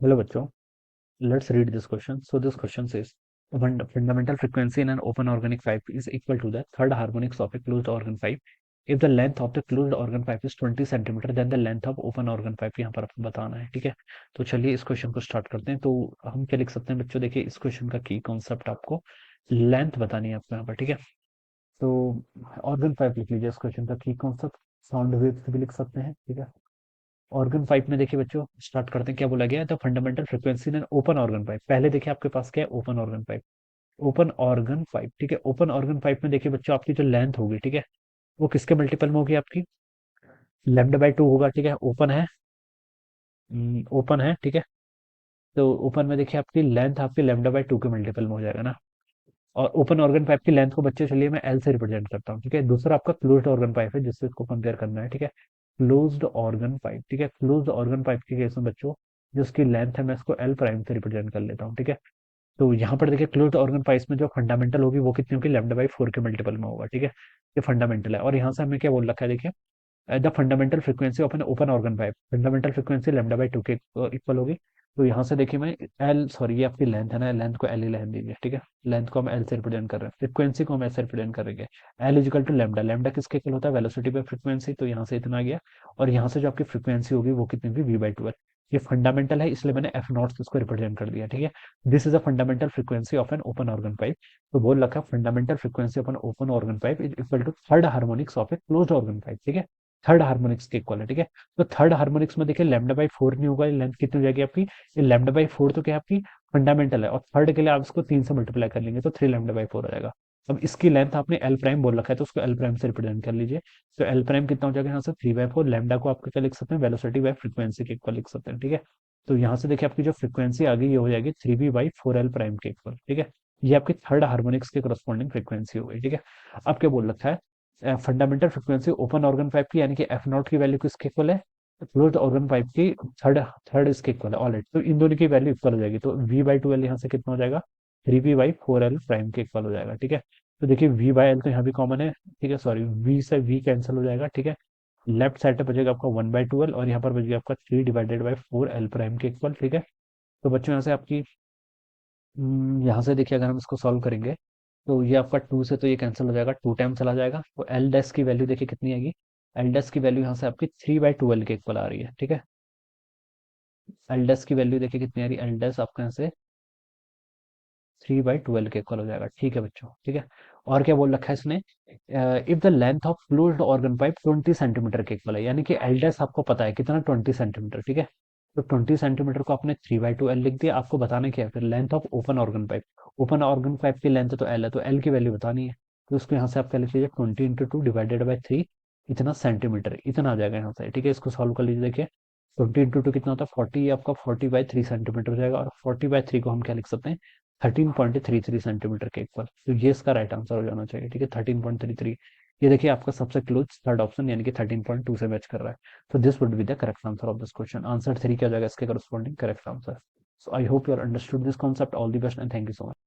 Hello bachcho, let's read this question. So this question says fundamental frequency in an open organic pipe is equal to the third harmonics of a closed organ pipe. If the length of the closed organ pipe is 20 centimetre then the length of open organ pipe यहाँ पर आपको बताना है। ठीक है, तो चलिए इस क्वेश्चन को स्टार्ट करते हैं। तो हम क्या लिख सकते हैं बच्चों, देखिए इस क्वेश्चन का की कॉन्सेप्ट आपको लेंथ बतानी है आपको यहाँ पर। ठीक है, तो ऑर्गन पाइप लिख लीजिए। इस क्वेश्चन का की कॉन्सेप्ट साउंड वेव से भी लिख सकते हैं। ठीक है, ऑर्गन पाइप में देखिए बच्चों स्टार्ट करते हैं। क्या बोला गया है, the fundamental frequency in open organ pipe. पहले देखिए आपके पास क्या है, open organ pipe. Open organ pipe, ठीक है, ओपन ऑर्गन पाइप में देखिए बच्चों आपकी जो लेंथ होगी, ठीक है, वो किसके मल्टीपल में होगी, आपकी लेमडा बाई टू होगा। ठीक है, ओपन है, ओपन है। ठीक है, तो ओपन में देखिए आपकी लेंथ आपकी लेमडा बाई टू के मल्टीपल में हो जाएगा ना। और ओपन ऑर्गन पाइप की लेंथ को बच्चे चलिए मैं एल से रिप्रेजेंट करता हूँ। ठीक है, दूसरा आपका क्लोज्ड ऑर्गन पाइप है जिससे इसको कंपेयर करना है। ठीक है, क्लोज्ड ऑर्गन पाइप। ठीक है, क्लोज्ड ऑर्गन पाइप के केस में बच्चों जो उसकी लेंथ है मैं इसको एल प्राइम से रिप्रेजेंट कर लेता हूँ। ठीक है, तो यहाँ पर देखिए क्लोज्ड ऑर्गन पाइप्स में जो फंडामेंटल होगी वो कितनी होगी, लैम्डा बाई फोर के मल्टीपल में होगा। ठीक है, ये फंडामेंटल है। और यहाँ से हमें क्या बोल रखा है, देखिए the fundamental frequency of an open organ pipe, fundamental frequency lambda by two के इक्वल होगी। तो यहाँ से देखिए मैं एल, सॉरी ये आपकी लेंथ है ना, लेंथ को एल ही लेंथ दीजिए। ठीक है, लेंथ को हम एल से रिप्रेजेंट कर रहे हैं, फ्रीक्वेंसी को हम एस से रिप्रेजेंट करेंगे। L is equal to lambda, lambda किसके इक्वल होता है, वेलोसिटी बाई फ्रीक्वेंसी। तो यहाँ से इतना आ गया। और यहाँ से जो आपकी फ्रीक्वेंसी होगी वो कितनी होगी, वी बाई टू। ये फंडामेंटल है इसलिए मैंने एफ नॉट से इसको रिप्रेजेंट कर दिया। ठीक है, this is a fundamental frequency of an open organ pipe. तो बोल रखा fundamental frequency of an open organ pipe is equal to third harmonics of a closed organ pipe. ठीक है, थर्ड हार्मोनिक्स के इक्वल है। ठीक है, तो थर्ड हार्मोनिक्स में देखिए लैम्डा बाई फोर नहीं होगा, लेंथ कितनी हो जाएगी आपकी, ये लैम्डा बाई फोर तो क्या है आपकी फंडामेंटल है, और थर्ड के लिए आप इसको तीन से मल्टीप्लाई कर लेंगे तो थ्री लैम्डा बाई फोर हो जाएगा। अब इसकी लेंथ आपने एल प्राइम बोल रखा है तो उसको एल प्राइम से रिप्रेजेंट कर लीजिए। तो एल प्राइम कितना हो जाएगा यहाँ से, थ्री बाई फोर। लैम्डा को आपको क्या लिख सकते हैं, वेलोसिटी बाई फ्रीक्वेंसी के इक्वल लिख सकते हैं। ठीक है, तो यहाँ से देखिए आपकी जो फ्रीक्वेंसी आ गई ये हो जाएगी three B by four L prime के इक्वल। ठीक है, ये आपकी थर्ड हार्मोनिक्स के करस्पॉन्डिंग फ्रीक्वेंसी हो गई। ठीक है, अब क्या बोल रखा है, fundamental frequency open organ pipe की यानी कि एफ नॉट की वैल्यू किसके इक्वल है, क्लोज्ड ऑर्गन पाइप की थर्ड थर्ड इसके इक्वल है। ऑलराइट, तो इन दोनों की वैल्यू इक्वल हो जाएगी। तो वी बाई टू एल यहाँ से कितना हो जाएगा, three V by four L prime के इक्वल हो जाएगा। ठीक है, तो देखिए वी बाई एल तो यहाँ भी कॉमन है। ठीक है, सॉरी वी से वी कैंसिल हो जाएगा। ठीक है, लेफ्ट साइड पे बचेगा आपका वन बाई टू एल और यहाँ पर बचेगा आपका three divided by four L prime के इक्वल। ठीक है, तो बच्चों यहाँ से आपकी यहाँ से देखिए अगर हम इसको सॉल्व करेंगे तो ये आपका टू से तो ये कैंसिल हो जाएगा, टू टाइम चला जाएगा। तो एल डैश की वैल्यू देखिए कितनी आएगी, एल डैश की वैल्यू यहाँ से आपकी थ्री बाई ट्वेल्व के इक्वल आ रही है। ठीक है, एल डैश की वैल्यू देखिए कितनी आ रही है, एल डैश आपके यहाँ से थ्री बाई ट्वेल्व के इक्वल हो जाएगा। ठीक है बच्चों, ठीक है। और क्या बोल रखा है इसने, if the length of closed organ pipe 20 centimetre के इक्वल है, यानी कि एल डैश आपको पता है कितना, 20 सेंटीमीटर। ठीक है, तो 20 सेंटीमीटर को आपने थ्री बाई टू एल लिख दिया। आपको बताना क्या है फिर, length of open organ pipe. Open organ pipe की लेंथ तो एल है, तो एल की वैल्यू बतानी है। तो उसको यहाँ से आप क्या लिख लीजिए, 20 into two divided by three, इतना सेंटीमीटर, इतना आ जाएगा यहाँ से। ठीक है, इसको सॉल्व कर लीजिए। देखिए 20 इंटू टू कितना होता है 40, ये आपका 40 बाई थ्री सेंटीमीटर हो जाएगा। और 40 बाई थ्री को हम क्या लिख सकते हैं, 13.33 सेंटीमीटर के इक्वल। तो ये इसका राइट आंसर हो जाना चाहिए। ठीक है, 13.33। ये देखिए आपका सबसे क्लोज थर्ड ऑप्शन यानी कि 13.2 से मैच कर रहा है। तो this would be the correct answer of this question. Answer three क्या हो जाएगा इसके corresponding correct answer. So I hope you are understood this concept. All the best and thank you so much.